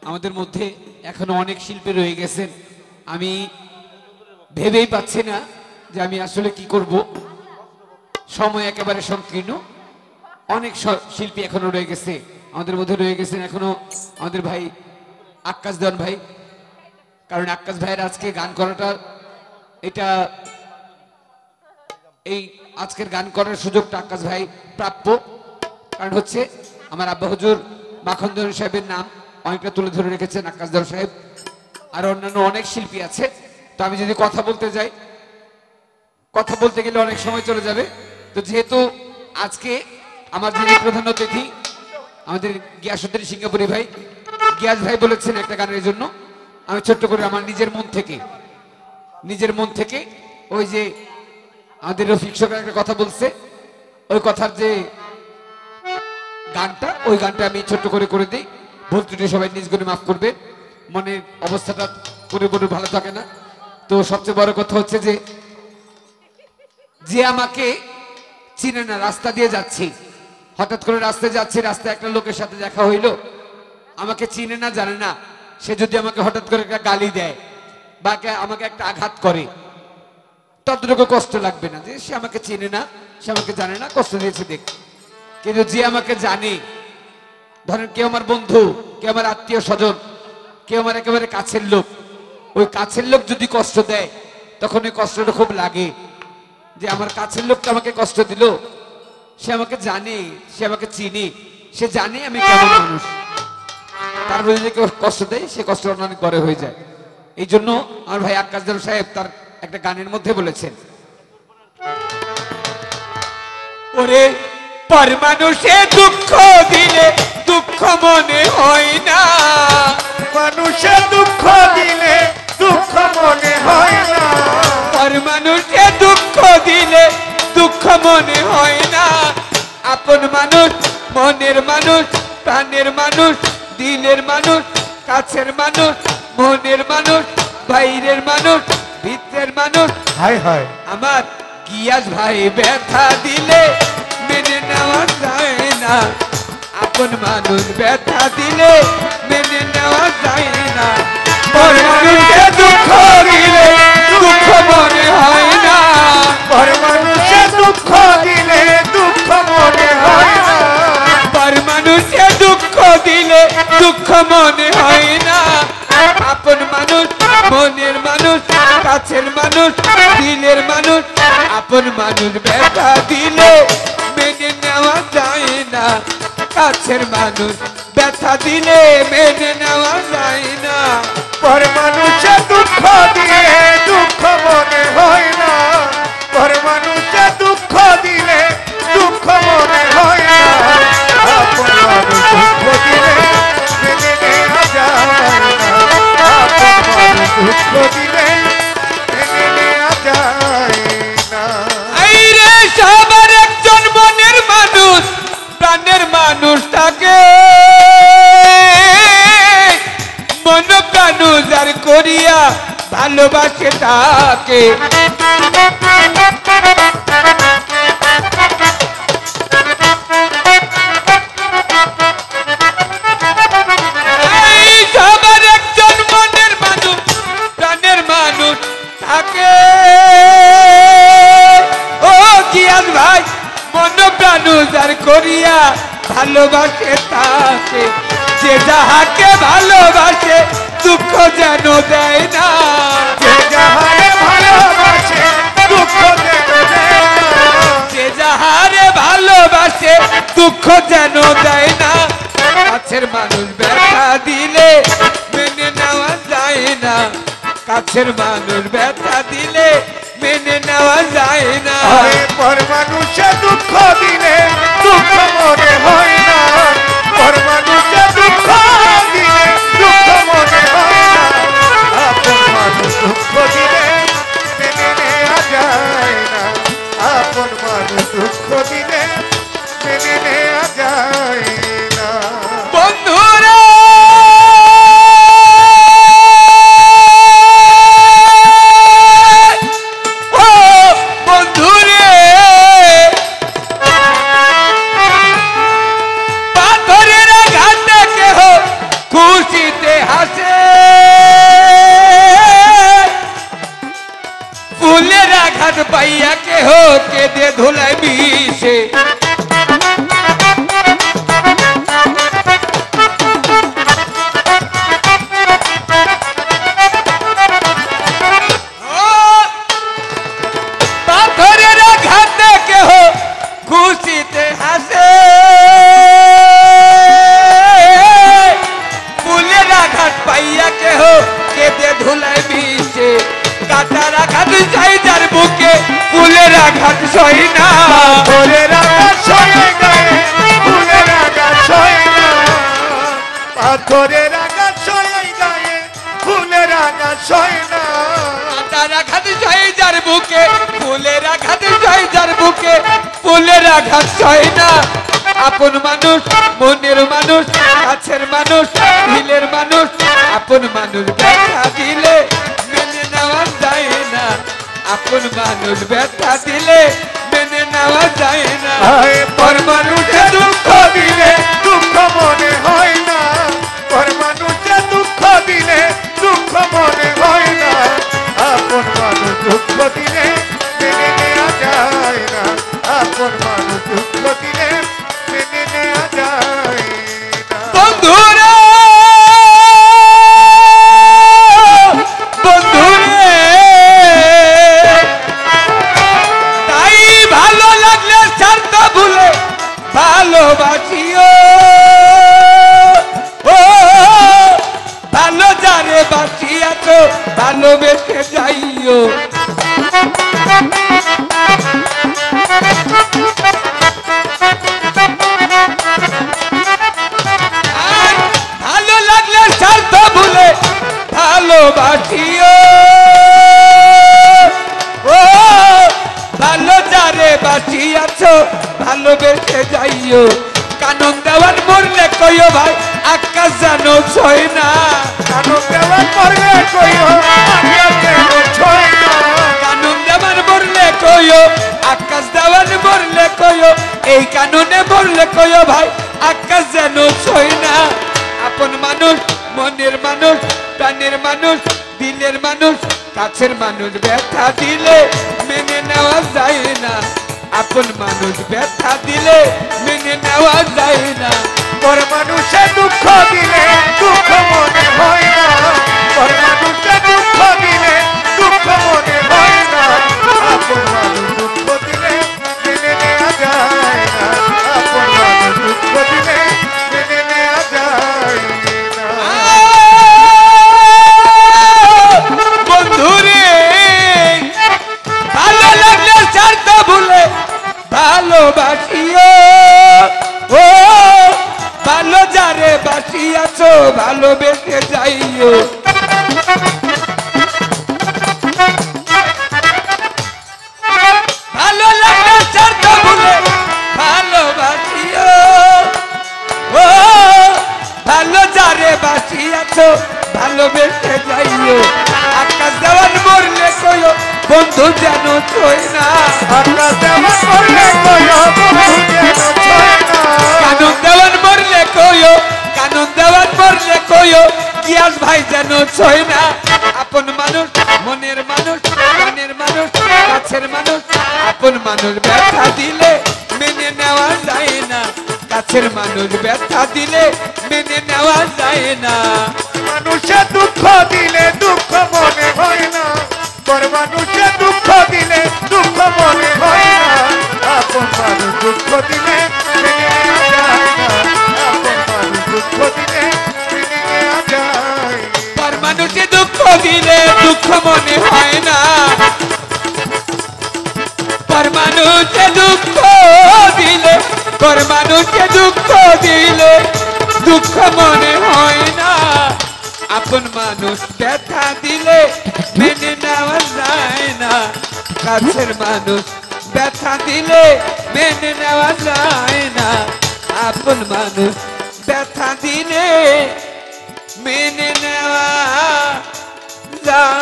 আমাদের মধ্যে এখনো অনেক শিল্পী রয়ে গেছেন। আমি ভেবেই পাচ্ছি না যে আমি আসলে কি করব, সময় একেবারে সংকীর্ণ। অনেক শিল্পী এখনো রয়ে গেছে, আমাদের মধ্যে রয়ে গেছেন এখনো আমাদের ভাই আক্কাস দেওয়ান ভাই। কারণ আক্কাস ভাইয়ের আজকে গান করাটা, এটা এই আজকের গান করার সুযোগটা আক্কাস ভাই প্রাপ্য। কারণ হচ্ছে আমার আব্বা হুজুর মাখন দেওয়ান সাহেবের নাম অনেকটা তুলে ধরে রেখেছেন আক্কাস দেওয়ান সাহেব। আর অন্যান্য অনেক শিল্পী আছে। তো আমি যদি কথা বলতে যাই, কথা বলতে গেলে অনেক সময় চলে যাবে। তো যেহেতু আজকে আমার যিনি প্রধান অতিথি আমাদের গিয়াসউদ্দিন সিঙ্গাপুরি ভাই, গিয়াস ভাই বলেছেন একটা গানের জন্য, আমি ছোট্ট করে আমার নিজের মন থেকে ওই যে আমাদের রফিক সরকার একটা কথা বলছে, ওই কথার যে গানটা, ওই গানটা আমি ছোট্ট করে দিই। ভুল ত্রুটি সবাই নিজ গুণে মাফ করবে, মনের অবস্থাটা পুরোপুরি ভালো থাকে না। তো সবচেয়ে বড় কথা হচ্ছে যে আমাকে চিনে না, রাস্তা দিয়ে যাচ্ছি, হঠাৎ করে রাস্তায় যাচ্ছি, রাস্তায় একটা লোকের সাথে দেখা হইলো, আমাকে চিনে না জানে না, সে যদি আমাকে হঠাৎ করে একটা গালি দেয় বা আমাকে একটা আঘাত করে, ততটুকু কষ্ট লাগবে না। যে সে আমাকে চিনে না, সে আমাকে জানে না, কষ্ট দিয়েছে দেখ। কিন্তু যে আমাকে জানে, ধরেন কেউ আমার বন্ধু, কেউ আমার আত্মীয় স্বজন, কেউ আমার একেবারে কাছের লোক, ওই কাছের লোক যদি কষ্ট দেয় তখন ওই কষ্টটা খুব লাগে। যে আমার কাছের লোকটা আমাকে কষ্ট দিল, সে আমাকে জানে, সে আমাকে চিনি, সে জানে আমি কেমন মানুষ, তারপরে যদি কেউ কষ্ট দেয় সে কষ্ট অনেক বড় হয়ে যায়। এই জন্য আমার ভাই আক্কাস দেওয়ান সাহেব তার একটা গানের মধ্যে বলেছেন, ওরে পর মানুষে দুঃখ দিলে দুঃখ মনে হয় না, মানুষে দুঃখ দিলে দুঃখ মনে হয় না, পর মানুষে দুঃখ দিলে দুঃখ মনে হয় না। আপন মানুষ, মনের মানুষ, প্রাণের মানুষ, দিলের মানুষ, কাছের মানুষ, মনের মানুষ, বাইরের মানুষ, ভিতরের মানুষ। হায় হায় আমার গিয়াস ভাই ব্যথা দিলে মেনে নেওয়া যায় না, আপন মানুষ ব্যথা দিলে মেনে নেওয়া যায় না। পর মানুষে দুঃখ দিলে দুঃখ মনে হয় না, পর মানুষে দুঃখ দিলে দুঃখ মনে হয় না, পর মানুষে দুঃখ দিলে দুঃখ মনে হয় না। আপন মানুষ, মনের মানুষ, কাছের মানুষ, দিলের মানুষ, আপন মানুষ ব্যথা দিলে মেনে নেওয়া যায় না, কাছের মানুষ ব্যথা দিলে মেনে নেওয়া যায় না। পর মানুষে দুঃখ দিলে দুঃখ মনে হয় না, পর মানুষে দুঃখ দিলে দুঃখ মনে হয় না, আপন মানুষ দুঃখ দিলে মেনে নেওয়া যায় না, আপন মানুষ দুঃখ দিলে মেনে নেওয়া যায় না। এই রে সবার একজন মনের মানুষ, প্রাণের মানুষ থাকে, মন প্রাণ যার করিয়া ভালোবাসে তাকে। এই সবার একজন মনের মানুষ, প্রাণের মানুষ থাকে। ও গিয়াস ভাই, মন প্রাণ যার করিয়া ভালোবাসে তাকে, যে যাহাকে ভালোবাসে দুঃখ যেন দেয় না, যে যাহারে ভালোবাসে দুঃখ যেন দেয় না, যে যাহারে ভালোবাসে দুঃখ যেন দেয় না। কাছের মানুষ ব্যথা দিলে মেনে নেওয়া যায় না, কাছের মানুষ ব্যথা দিলে মেনে নেওয়া যায় না। আরে পর মানুষে দুঃখ দিলে দুঃখ মনে হয় না, পর মানুষে দুঃখ দিলে দুঃখ মনে হয় না, আপন মানুষ দুঃখ দিলে মেনে নেওয়া যায় না, আপন মানুষ দুঃখ দিলে মেনে নেওয়া যায় না। বন্ধুরা ও বন্ধুরে ধুলায় মিশে পাথরের আঘাতে কেহ খুশিতে হাসে ফুলের আঘাত পাইয়া কেহ কেঁদে ধুলায় মিশে কাটার আঘাত চাই যার বুকে ফুলের আঘাত সই না ফুলের আঘাত সয়ে গায়ে ফুলের আঘাত সয়ে না পাথরের আঘাত সয়ে গায়ে ফুলের আঘাত সয়ে না কাটার আঘাত চাই যার বুকে ফুলের আঘাত চাই যার বুকে ফুলের আঘাত সই না আপন মানুষ মনের মানুষ কাছের মানুষ দিলের মানুষ আপন মানুষ ব্যথা দিলে মেনে নেওয়া যায় না আপন মানুষ ব্যথা দিলে মেনে নেওয়া যায় না পর মানুষে দুঃখ দিলে দুঃখ মনে হয় না পর মানুষে দুঃখ দিলে দুঃখ মনে হয় না আপন মানুষ দুঃখ দিলে মেনে নেওয়া যায় না আপন মানুষ দুঃখ দিলে মেনে নেওয়া যায় না বন্ধুরে বন্ধুরে তাই ভালো লাগলে স্বার্থ ভুলে ভালোবাসিও ও ভালো যারে বাসিয়াছ ভালোবেসে যাইও ভালো লাগলে স্বার্থ ভুলে ভালোবাসিও ও ভালো যারে বাসিয়াছ ভালোবেসে যাইও কানুন দেওয়ান মরলে কইও ভাই আকাশ জানো ছয় না কানুন দেওয়ান মরলে কইও আকাশ জানো ছয় না কানুন দেওয়ান মরলে কইও আকাশ দেওয়ান মরলে কইও এই কানুনে মরলে কইও ভাই আকাশ যেন ছয় না আপন মানুষ মনের মানুষ প্রাণের মানুষ দিলের মানুষ কাছের মানুষ ব্যথা দিলে মেনে নেওয়া যায় না আপন মানুষ ব্যথা দিলে মেনে নেওয়া যায় না পর মানুষে দুঃখ দিলে দুঃখ মনে হয় না পর মানুষে দুঃখ দিলে দুঃখ মনে হয় না আপন মানুষ দুঃখ দিলে মেনে নেওয়া যায় না আপন মানুষ দুঃখ দিলে মেনে নেওয়া যায় না বন্ধুরে ভালো লাগলে স্বার্থ ভুলে ভালোবাসিও ও ভালো যারে বাসিয়াছ ভালোবেসে যাইও ভালো লাগলে স্বার্থ ভুলে ভালোবাসিও ও ভালো যারে বাসিয়াছ ভালোবেসে যাইও আকাশ দেওয়ান মরলে কইও বন্ধু যেন ছয় না আকাশ দেওয়ান মরলে কইও বন্ধু যেন ছয় না কানুন দেওয়ান মরলে কইও কানুন দেওয়ান মরলে কইও কিয়াস ভাই যেন ছয় না আপন মানুষ মনের মানুষ প্রাণের মানুষ কাছের মানুষ আপন মানুষ ব্যথা দিলে মেনে নেওয়া যায় না কাছের মানুষ ব্যথা দিলে মেনে নেওয়া যায় না মানুষে দুঃখ দিলে দুঃখ মনে হয় না পর মানুষে দুঃখ দিলে দুঃখ মনে হয় না আপন মানুষ দুঃখ দিলে মেনে নেওয়া যায় না আপন মানুষ দুঃখ দিলে মেনে নেওয়া যায় পর মানুষে দুঃখ দিলে দুঃখ মনে হয় না পর মানুষে দুঃখ দিলে পর মানুষে দুঃখ দিলে দুঃখ মনে হয় না আপন মানুষ ব্যথা দিলে মেনে নেওয়া যায় না কাছের মানুষ ব্যথা দিলে মেনে নেওয়া যায় না আপন মানুষ ব্যথা দিলে মেনে নেওয়া যায়